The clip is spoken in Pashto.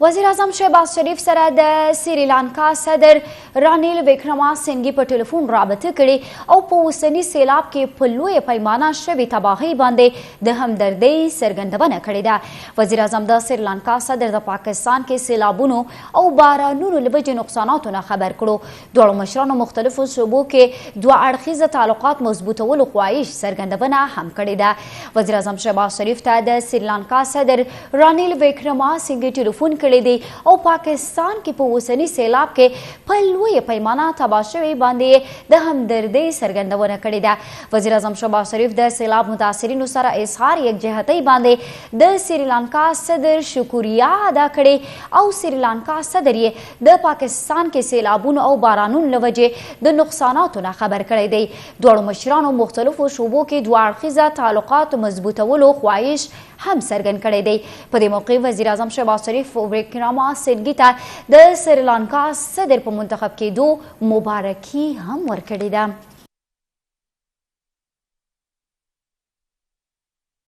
وزیر اعظم شهباز شریف سره د سریلانکا صدر رانیل وکرماسینګي په ټلیفون رابطه کړې او په اوسني سیلاب کې په لویه پیمانه شوې تباهۍ باندې د همدردۍ څرګندونه کړې ده. وزیر اعظم د سریلانکا صدر د پاکستان کې سیلابونو او بارانونو له وجې نقصاناتو نه خبر کړو. دواړو مشرانو مختلفو صوبو کې دوه اړخیزه تعلقات مضبوطولو خواهش څرګندونه هم کړې ده. وزیر اعظم شهباز شریف ته د سریلانکا صدر رانیل وکرماسینګي ټلیفون کړی دی او پاکستان کې په اوسني سیلاب کې په لویه پیمانه تباه شوې باندې د همدردۍ څرګندونه کړې ده. وزیر اعظم شهباز شریف د سیلاب متاثرینو سره اظهار یکجهتۍ باندې د سریلانکا صدر شکریه ادا کړې او سریلانکا صدر یې د پاکستان کې سیلابونو او بارانونو له وجې د نقصاناتو نه خبر کړی دی. دواړو مشرانو مختلفو شعبو کې دوه اړخیزه تعلقات مضبوطولو خواهش هم څرګند کړی دی. په دې موقع وزیر اعظم شهباز شریف وکرماسینګي ته د سریلانکا صدر په منتخب کېدو مبارکي هم ورکړې ده.